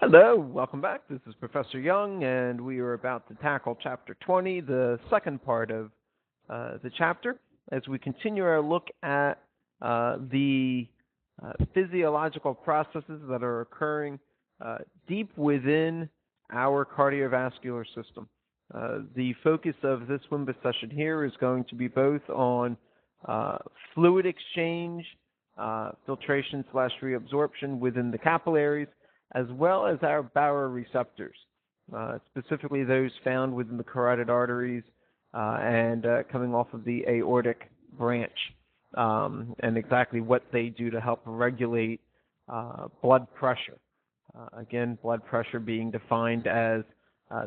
Hello, welcome back. This is Professor Young, and we are about to tackle Chapter 20, the second part of the chapter, as we continue our look at the physiological processes that are occurring deep within our cardiovascular system. The focus of this WIMBA session here is going to be both on fluid exchange, filtration/reabsorption within the capillaries, as well as our baroreceptors, specifically those found within the carotid arteries and coming off of the aortic branch, and exactly what they do to help regulate blood pressure. Again, blood pressure being defined as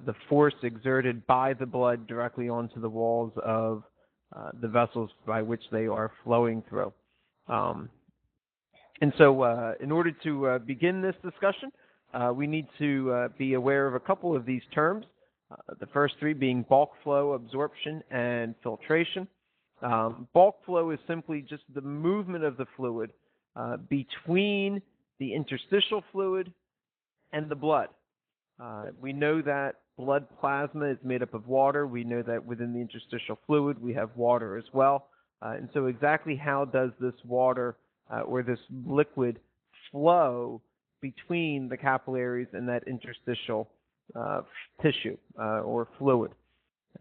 the force exerted by the blood directly onto the walls of the vessels by which they are flowing through. And so in order to begin this discussion, we need to be aware of a couple of these terms, the first three being bulk flow, absorption, and filtration. Bulk flow is simply just the movement of the fluid between the interstitial fluid and the blood. We know that blood plasma is made up of water. We know that within the interstitial fluid we have water as well. And so exactly how does this water or this liquid flow between the capillaries and that interstitial tissue or fluid?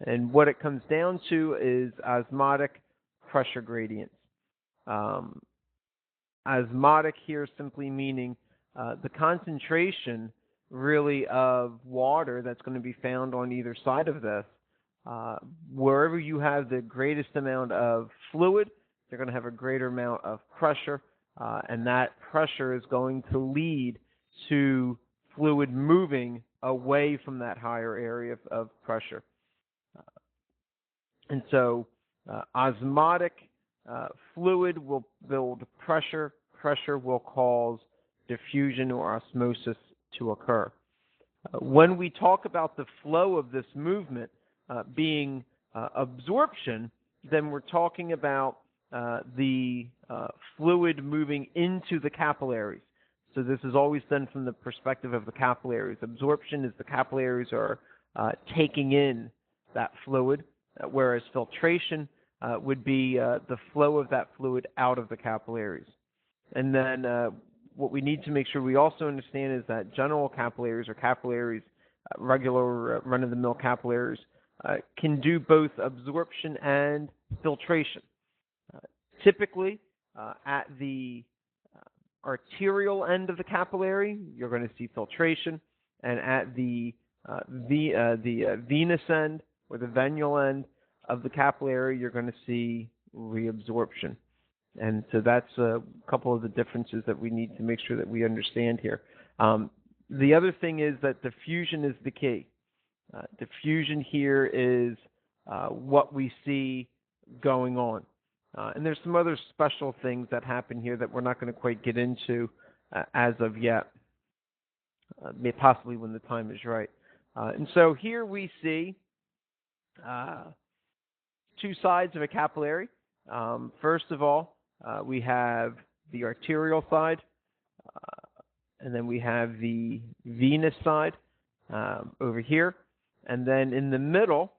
And what it comes down to is osmotic pressure gradients. Osmotic here simply meaning the concentration really of water that's going to be found on either side of this. Wherever you have the greatest amount of fluid, you're going to have a greater amount of pressure, and that pressure is going to lead to fluid moving away from that higher area of pressure. And so osmotic fluid will build pressure. Pressure will cause diffusion or osmosis to occur. When we talk about the flow of this movement being absorption, then we're talking about the fluid moving into the capillaries. So this is always done from the perspective of the capillaries. Absorption is the capillaries are taking in that fluid, whereas filtration would be the flow of that fluid out of the capillaries. And then what we need to make sure we also understand is that general capillaries or capillaries, regular run-of-the-mill capillaries, can do both absorption and filtration. Typically, at the arterial end of the capillary, you're going to see filtration, and at the venous end or the venular end of the capillary, you're going to see reabsorption. And so that's a couple of the differences that we need to make sure that we understand here. The other thing is that diffusion is the key. Diffusion here is what we see going on. And there's some other special things that happen here that we're not going to quite get into as of yet, possibly when the time is right. And so here we see two sides of a capillary. First of all, we have the arterial side, and then we have the venous side over here. And then in the middle,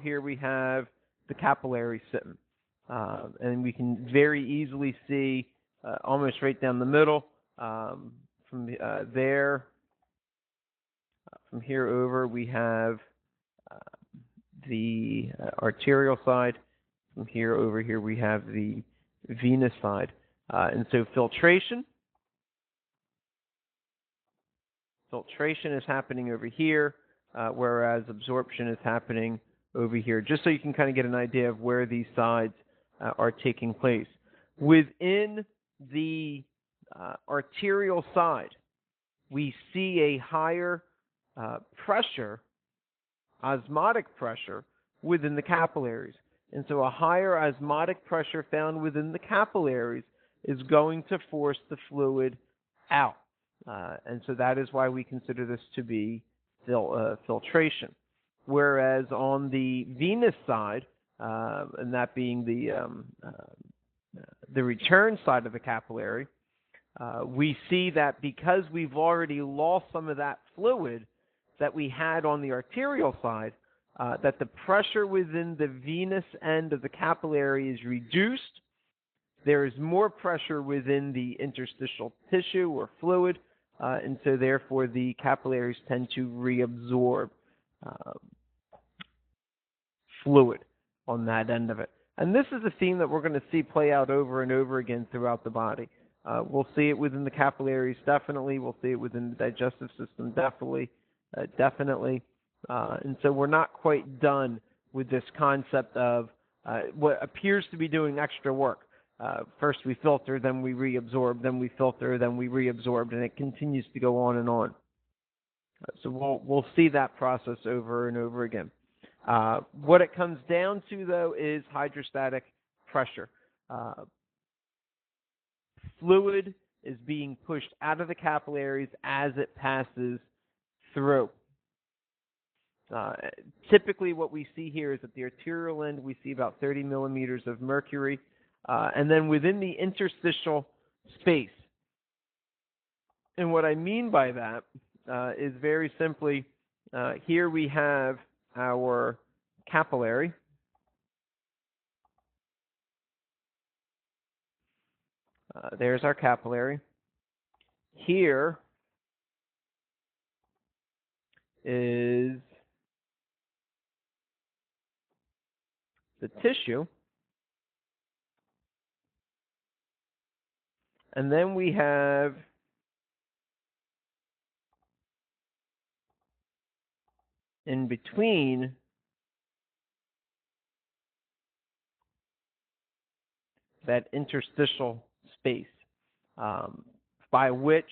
here we have the capillary system. And we can very easily see almost right down the middle from there. From here over, we have the arterial side. From here over here, we have the venous side. And so filtration is happening over here, whereas absorption is happening over here, just so you can kind of get an idea of where these sides are taking place. Within the arterial side, we see a higher pressure, osmotic pressure, within the capillaries. And so a higher osmotic pressure found within the capillaries is going to force the fluid out. And so that is why we consider this to be filtration. Whereas on the venous side, and that being the return side of the capillary, we see that because we've already lost some of that fluid that we had on the arterial side, that the pressure within the venous end of the capillary is reduced. There is more pressure within the interstitial tissue or fluid, and so therefore the capillaries tend to reabsorb fluid on that end of it. And this is a theme that we're going to see play out over and over again throughout the body. We'll see it within the capillaries, definitely. We'll see it within the digestive system, definitely. And so we're not quite done with this concept of what appears to be doing extra work. First we filter, then we reabsorb, then we filter, then we reabsorb, and it continues to go on and on. So we'll see that process over and over again. What it comes down to, though, is hydrostatic pressure. Fluid is being pushed out of the capillaries as it passes through. Typically what we see here is at the arterial end, we see about 30 millimeters of mercury. And then within the interstitial space. And what I mean by that is very simply, here we have our capillary. There's our capillary. Here is the tissue. And then we have in between that interstitial space by which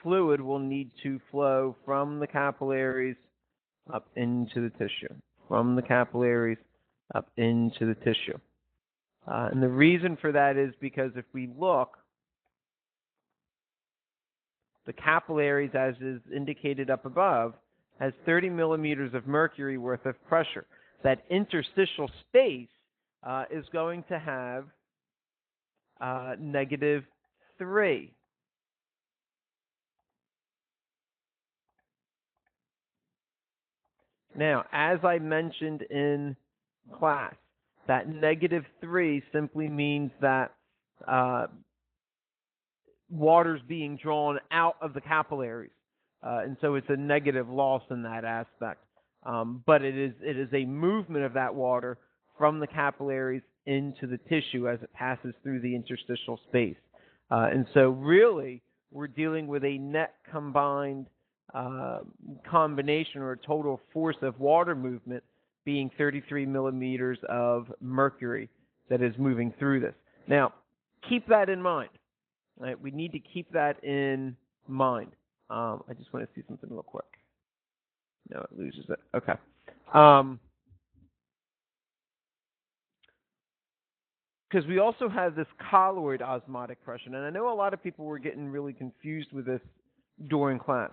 fluid will need to flow from the capillaries up into the tissue. From the capillaries up into the tissue. And the reason for that is because if we look, the capillaries, as is indicated up above, has 30 millimeters of mercury worth of pressure. That interstitial space is going to have -3. Now, as I mentioned in class, that -3 simply means that water's being drawn out of the capillaries. And so it's a negative loss in that aspect. But it is a movement of that water from the capillaries into the tissue as it passes through the interstitial space. And so really, we're dealing with a net combined combination or a total force of water movement being 33 millimeters of mercury that is moving through this. Now, keep that in mind. Right? We need to keep that in mind. I just want to see something real quick. No, it loses it. Okay. Because we also have this colloid osmotic pressure. And I know a lot of people were getting really confused with this during class.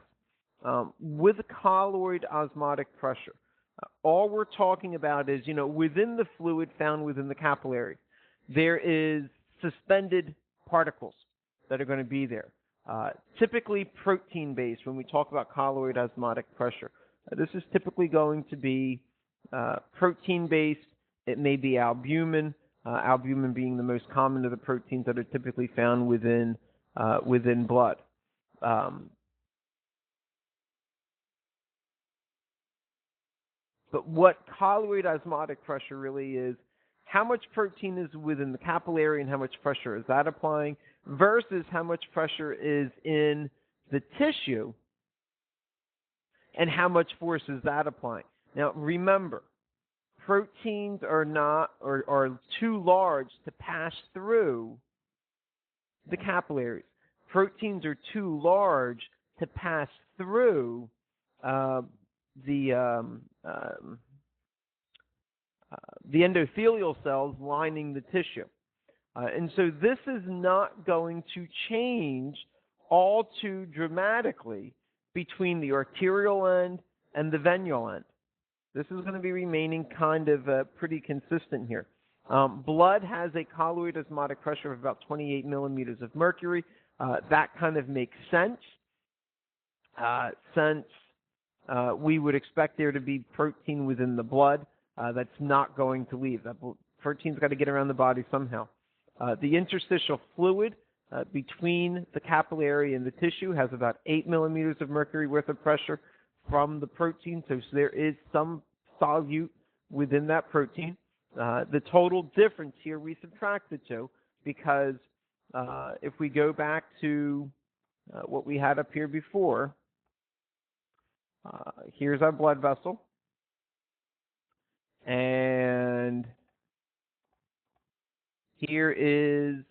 With colloid osmotic pressure, all we're talking about is, within the fluid found within the capillary, there is suspended particles that are going to be there. Typically protein-based when we talk about colloid osmotic pressure. This is typically going to be protein-based. It may be albumin, albumin being the most common of the proteins that are typically found within blood. But what colloid osmotic pressure really is, how much protein is within the capillary and how much pressure is that applying versus how much pressure is in the tissue and how much force is that applying. Now, remember, proteins are not or are too large to pass through the capillaries. Proteins are too large to pass through the endothelial cells lining the tissue. And so this is not going to change all too dramatically between the arterial end and the venule end. This is going to be remaining kind of pretty consistent here. Blood has a colloid osmotic pressure of about 28 millimeters of mercury. That kind of makes sense, since we would expect there to be protein within the blood that's not going to leave. That protein's got to get around the body somehow. The interstitial fluid between the capillary and the tissue has about 8 millimeters of mercury worth of pressure from the protein, so there is some solute within that protein. The total difference here we subtract the two, because if we go back to what we had up here before, here's our blood vessel, and here is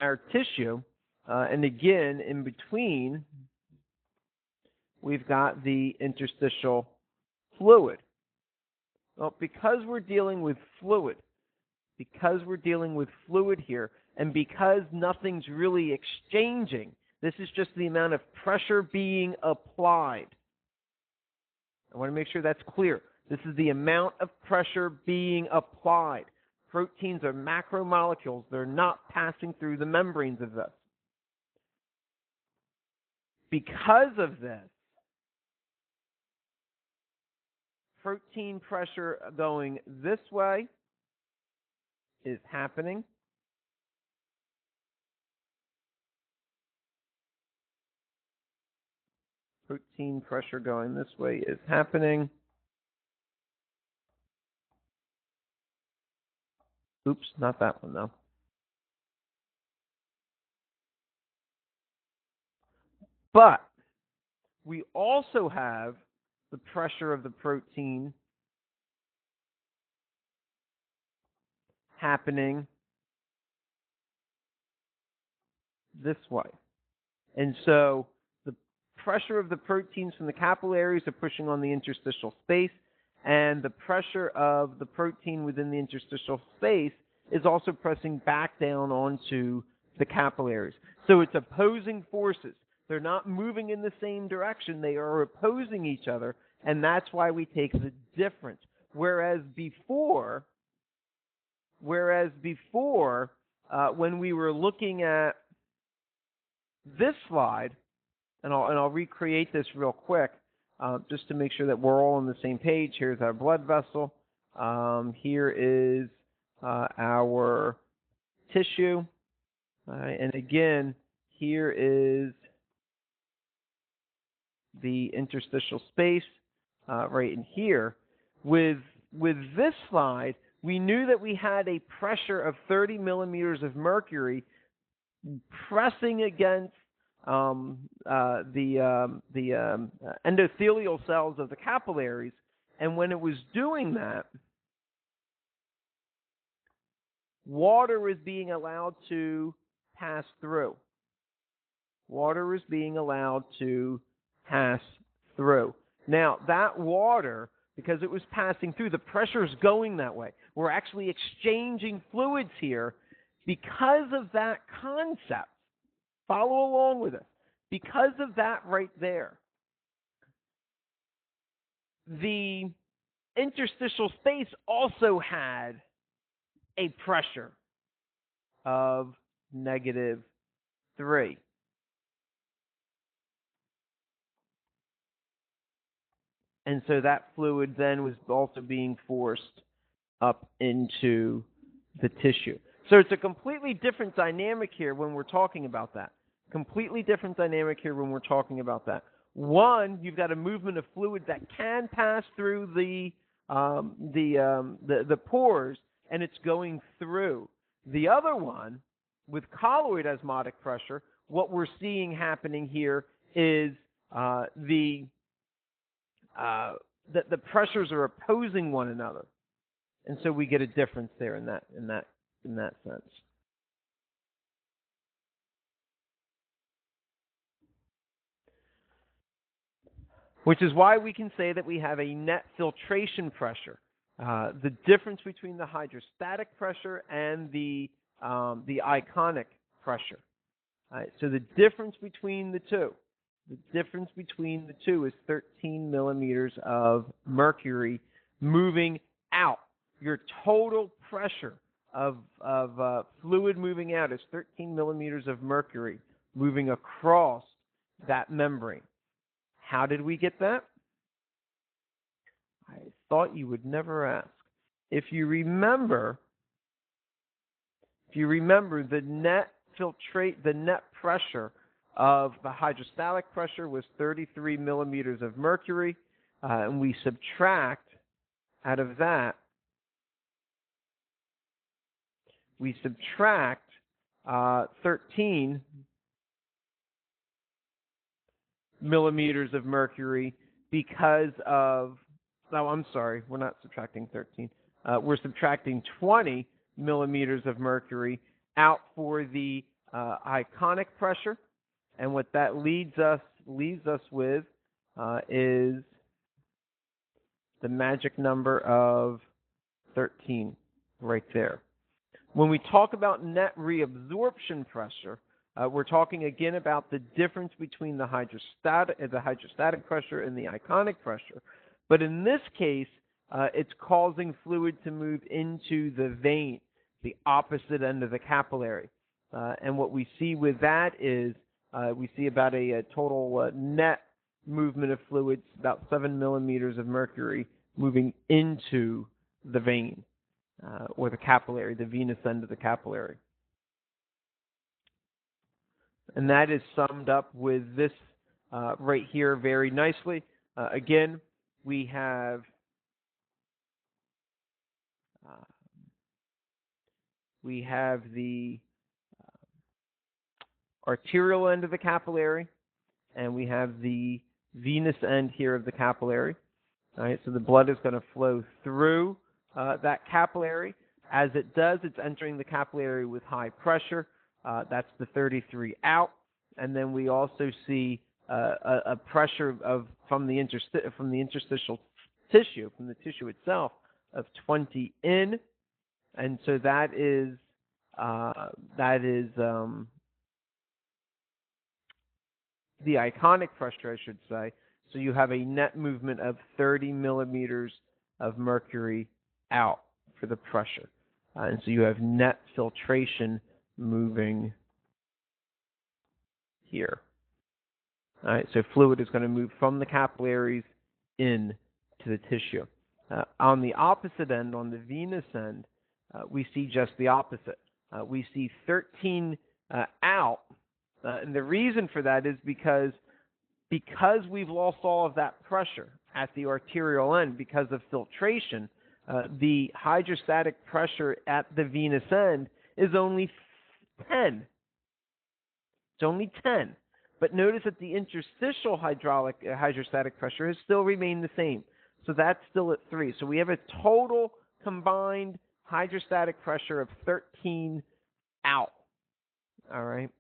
our tissue, and again, in between, we've got the interstitial fluid. Well, because we're dealing with fluid here, and because nothing's really exchanging, this is just the amount of pressure being applied. I want to make sure that's clear. This is the amount of pressure being applied. Proteins are macromolecules. They're not passing through the membranes of this. Because of this, protein pressure going this way is happening. Protein pressure going this way is happening. Oops, not that one though. But we also have the pressure of the protein happening this way. And so the pressure of the proteins from the capillaries are pushing on the interstitial space, and the pressure of the protein within the interstitial space is also pressing back down onto the capillaries. So it's opposing forces. They're not moving in the same direction. They are opposing each other, and that's why we take the difference. Whereas before, when we were looking at this slide, and I'll recreate this real quick, just to make sure that we're all on the same page. Here's our blood vessel. Here is our tissue. And again, here is the interstitial space right in here. With this slide, we knew that we had a pressure of 30 millimeters of mercury pressing against the endothelial cells of the capillaries, and when it was doing that, water was being allowed to pass through. Water was being allowed to pass through. Now, that water, because it was passing through, the pressure is going that way. We're actually exchanging fluids here because of that concept. Follow along with us. Because of that right there, the interstitial space also had a pressure of -3. And so that fluid then was also being forced up into the tissue. So it's a completely different dynamic here when we're talking about that. Completely different dynamic here when we're talking about that. One, you've got a movement of fluid that can pass through the pores, and it's going through. The other one, with colloid osmotic pressure, what we're seeing happening here is the pressures are opposing one another, and so we get a difference there in that sense. Which is why we can say that we have a net filtration pressure. The difference between the hydrostatic pressure and the ionic pressure. So the difference between the two The difference between the two is 13 millimeters of mercury moving out. Your total pressure of fluid moving out is 13 millimeters of mercury moving across that membrane. How did we get that? I thought you would never ask. If you remember the net pressure of the hydrostatic pressure was 33 millimeters of mercury, and we subtract out of that, 13 millimeters of mercury because of, no, I'm sorry, we're not subtracting 13. We're subtracting 20 millimeters of mercury out for the iconic pressure, and what that leaves us with is the magic number of 13 right there. When we talk about net reabsorption pressure, we're talking again about the difference between the hydrostatic pressure and the iconic pressure. But in this case, it's causing fluid to move into the vein, the opposite end of the capillary. And what we see with that is we see about a total net movement of fluids, about 7 millimeters of mercury moving into the vein or the capillary, the venous end of the capillary. And that is summed up with this right here very nicely. Again, we have the arterial end of the capillary, and we have the venous end here of the capillary. All right, so the blood is going to flow through that capillary. As it does, it's entering the capillary with high pressure. That's the 33 out, and then we also see a pressure from the interstitial tissue, from the tissue itself, of 20 in, and so that is the iconic pressure, I should say. So you have a net movement of 30 millimeters of mercury out for the pressure, and so you have net filtration moving here. All right, so fluid is going to move from the capillaries in to the tissue. On the opposite end, on the venous end, we see just the opposite. We see 13 out, and the reason for that is because we've lost all of that pressure at the arterial end because of filtration. The hydrostatic pressure at the venous end is only 10. It's only 10. But notice that the interstitial hydrostatic pressure has still remained the same. So that's still at 3. So we have a total combined hydrostatic pressure of 13 out. All right.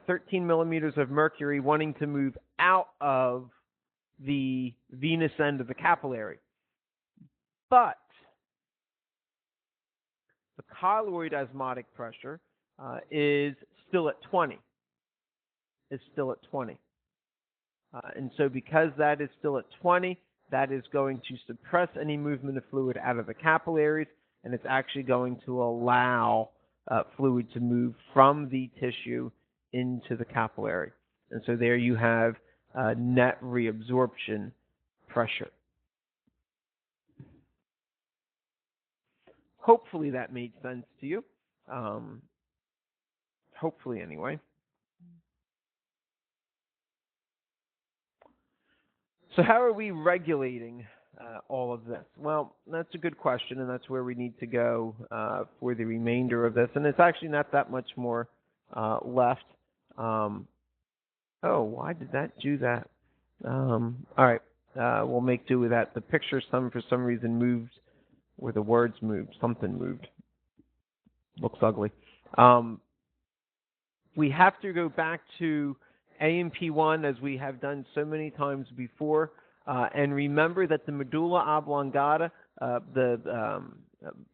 13 millimeters of mercury wanting to move out of the venous end of the capillary. But the colloid osmotic pressure is still at 20. And so because that is still at 20, that is going to suppress any movement of fluid out of the capillaries, and it's actually going to allow fluid to move from the tissue into the capillary. And so there you have net reabsorption pressure. Hopefully that made sense to you. Hopefully anyway. So how are we regulating all of this? Well, that's a good question, and that's where we need to go for the remainder of this. And it's actually not that much more left. Oh, why did that do that? All right, we'll make do with that. The picture for some reason moved, or the words moved. Something moved. Looks ugly. We have to go back to AMP1 as we have done so many times before, and remember that the medulla oblongata, the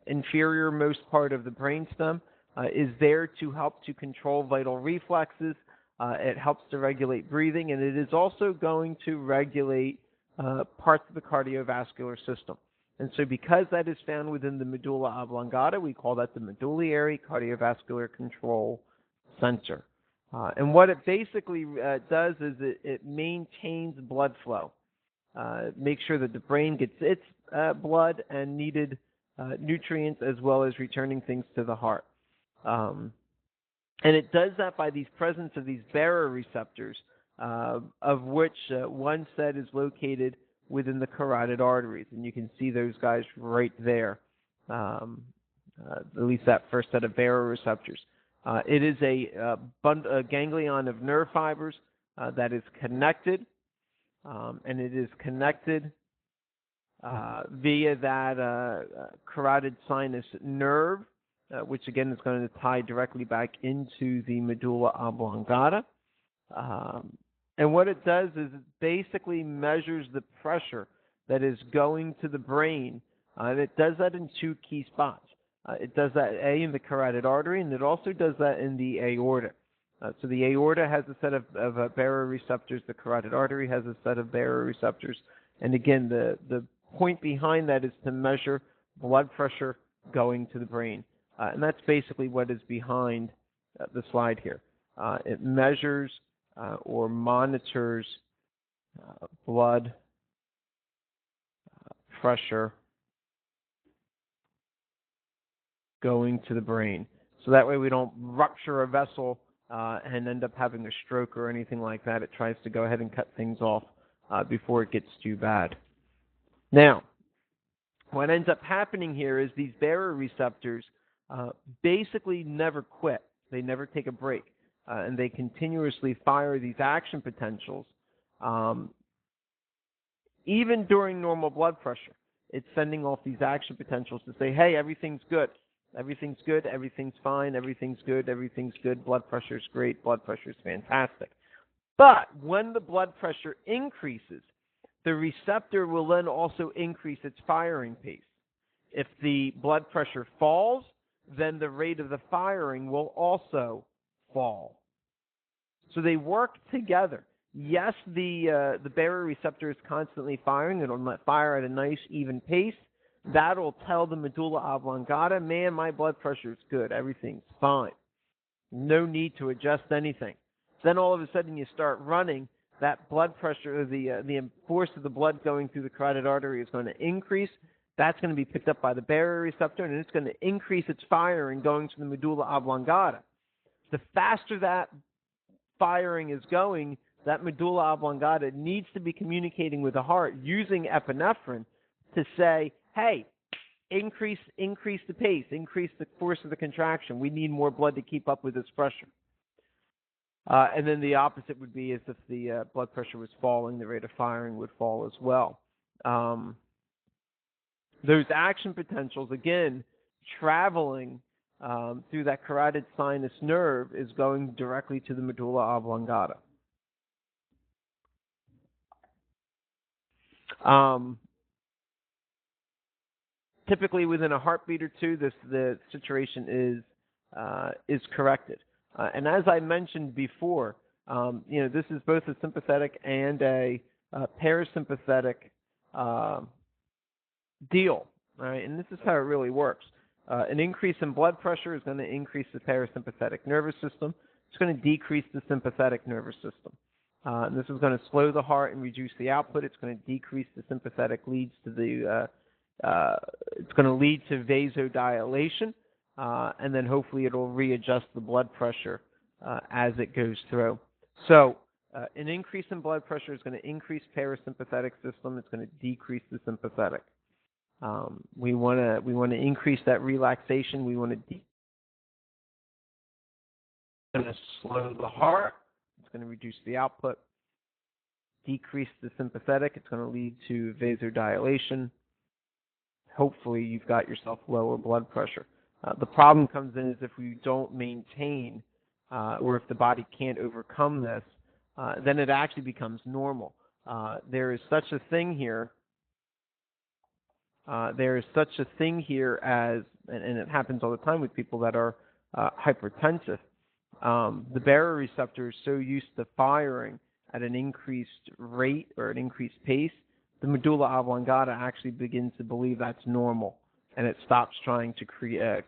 inferior most part of the brainstem, is there to help to control vital reflexes. It helps to regulate breathing, and it is also going to regulate parts of the cardiovascular system. And so because that is found within the medulla oblongata, we call that the medullary cardiovascular control center. And what it basically does is it maintains blood flow, makes sure that the brain gets its blood and needed nutrients, as well as returning things to the heart. And it does that by these presence of these baroreceptors, of which one set is located within the carotid arteries. And you can see those guys right there, at least that first set of baroreceptors. It is a ganglion of nerve fibers that is connected, and it is connected via that carotid sinus nerve, which again is going to tie directly back into the medulla oblongata. And what it does is it basically measures the pressure that is going to the brain, and it does that in two key spots. It does that, A, in the carotid artery, and it also does that in the aorta. So the aorta has a set of baroreceptors, the carotid artery has a set of baroreceptors, and again, the point behind that is to measure blood pressure going to the brain. And that's basically what is behind the slide here. It measures or monitors blood pressure going to the brain. So that way we don't rupture a vessel and end up having a stroke or anything like that. It tries to go ahead and cut things off before it gets too bad. Now, what ends up happening here is these baroreceptors basically never quit. They never take a break. And they continuously fire these action potentials. Even during normal blood pressure, it's sending off these action potentials to say, hey, everything's good. Everything's good. Everything's fine. Everything's good. Everything's good. Blood pressure's great. Blood pressure's fantastic. But when the blood pressure increases, the receptor will then also increase its firing pace. If the blood pressure falls, then the rate of the firing will also fall. So they work together. Yes, the baroreceptor is constantly firing. It'll fire at a nice, even pace. That'll tell the medulla oblongata, man, my blood pressure is good. Everything's fine. No need to adjust anything. Then all of a sudden you start running. That blood pressure, the force of the blood going through the carotid artery is going to increase. That's going to be picked up by the baroreceptor, and it's going to increase its firing going to the medulla oblongata. The faster that firing is going, that medulla oblongata needs to be communicating with the heart using epinephrine to say, hey, increase the pace, increase the force of the contraction. We need more blood to keep up with this pressure. And then the opposite would be as if the blood pressure was falling, the rate of firing would fall as well. Those action potentials, again, traveling through that carotid sinus nerve is going directly to the medulla oblongata. Typically, within a heartbeat or two, the situation is corrected. And as I mentioned before, this is both a sympathetic and a parasympathetic deal, right? And this is how it really works. An increase in blood pressure is going to increase the parasympathetic nervous system. It's going to decrease the sympathetic nervous system. And this is going to slow the heart and reduce the output. It's going to decrease the sympathetic leads to the it's going to lead to vasodilation, and then hopefully it'll readjust the blood pressure as it goes through. So an increase in blood pressure is going to increase parasympathetic system. It's going to decrease the sympathetic. We want to increase that relaxation. We want to slow the heart. It's going to reduce the output. Decrease the sympathetic. It's going to lead to vasodilation. Hopefully you've got yourself lower blood pressure. The problem comes in is if we don't maintain or if the body can't overcome this, then it actually becomes normal. There is such a thing here. There is such a thing here as, and it happens all the time with people that are hypertensive. the baroreceptor is so used to firing at an increased rate or an increased pace, the medulla oblongata actually begins to believe that's normal, and it stops trying to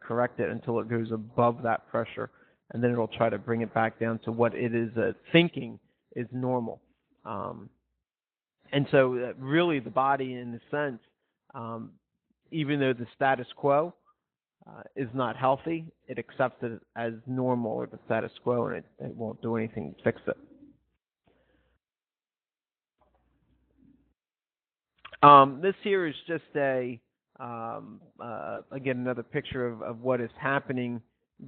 correct it until it goes above that pressure, and then it'll try to bring it back down to what it is thinking is normal. And so really the body, in a sense, even though the status quo is not healthy, it accepts it as normal or the status quo, and it won't do anything to fix it. This here is just again, another picture of what is happening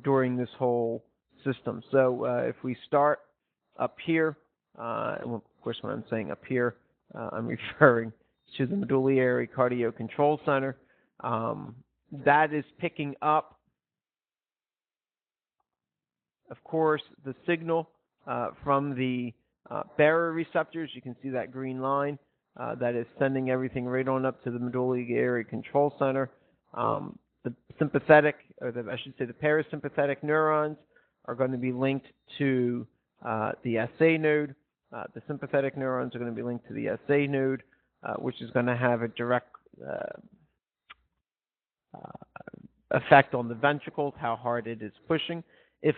during this whole system. So if we start up here, and of course when I'm saying up here, I'm referring to the medullary cardio control center. That is picking up, of course, the signal from the baroreceptors. You can see that green line that is sending everything right on up to the medullary control center. The sympathetic, or I should say the parasympathetic neurons are going to be linked to the SA node. The sympathetic neurons are going to be linked to the SA node, which is going to have a direct effect on the ventricles, how hard it is pushing. If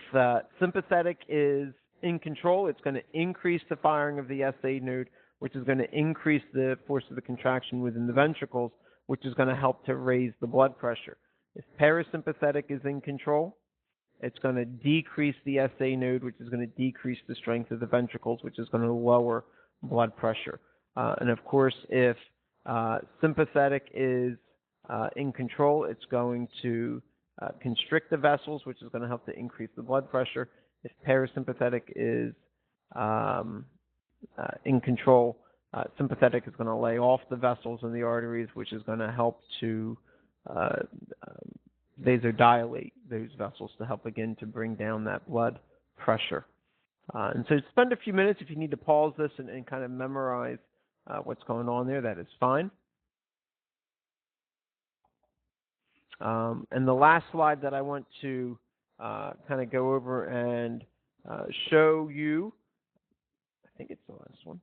sympathetic is in control, it's going to increase the firing of the SA node, which is going to increase the force of the contraction within the ventricles, which is going to help to raise the blood pressure. If parasympathetic is in control, it's going to decrease the SA node, which is going to decrease the strength of the ventricles, which is going to lower blood pressure. And of course, if sympathetic is in control, it's going to constrict the vessels, which is going to help to increase the blood pressure. If parasympathetic is in control, sympathetic is going to lay off the vessels and the arteries, which is going to help to vasodilate those vessels to help again to bring down that blood pressure. And so spend a few minutes if you need to pause this and kind of memorize what's going on there. That is fine. And the last slide that I want to kind of go over and show you, I think it's the last one.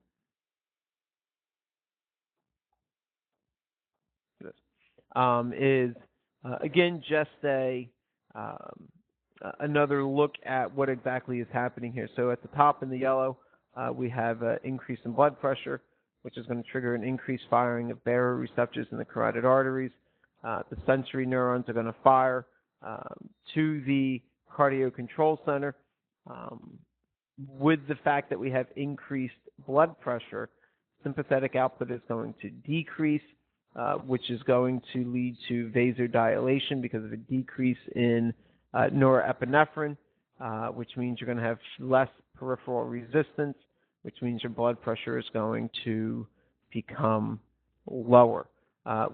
Is again just another look at what exactly is happening here. So at the top in the yellow, we have an increase in blood pressure, which is going to trigger an increased firing of baroreceptors in the carotid arteries. The sensory neurons are going to fire to the cardio control center. With the fact that we have increased blood pressure, sympathetic output is going to decrease, which is going to lead to vasodilation because of a decrease in norepinephrine, which means you're going to have less peripheral resistance, which means your blood pressure is going to become lower.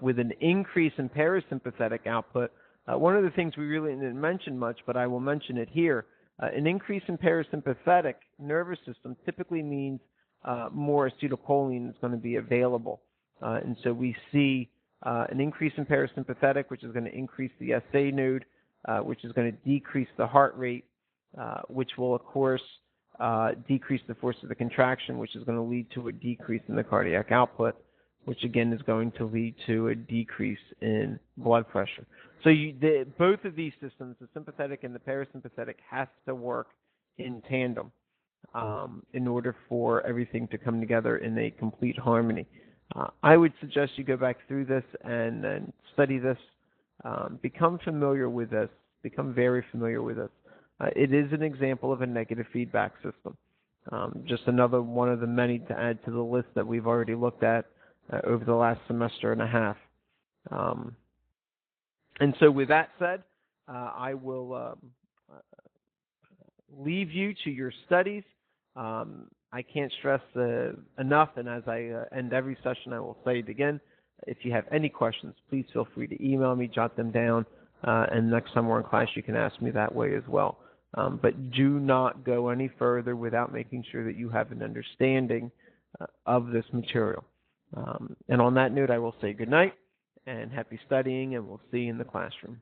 With an increase in parasympathetic output, one of the things we really didn't mention much, but I will mention it here, an increase in parasympathetic nervous system typically means more acetylcholine is going to be available. And so we see an increase in parasympathetic, which is going to increase the SA node, which is going to decrease the heart rate, which will, of course, decrease the force of the contraction, which is going to lead to a decrease in the cardiac output, which again is going to lead to a decrease in blood pressure. So both of these systems, the sympathetic and the parasympathetic, have to work in tandem in order for everything to come together in a complete harmony. I would suggest you go back through this and study this, become familiar with this, become very familiar with this. It is an example of a negative feedback system. Just another one of the many to add to the list that we've already looked at over the last semester and a half. And so with that said, I will leave you to your studies. I can't stress enough, and as I end every session, I will say it again. If you have any questions, please feel free to email me, jot them down, and next time we're in class, you can ask me that way as well. But do not go any further without making sure that you have an understanding of this material. And on that note, I will say good night and happy studying, and we'll see you in the classroom.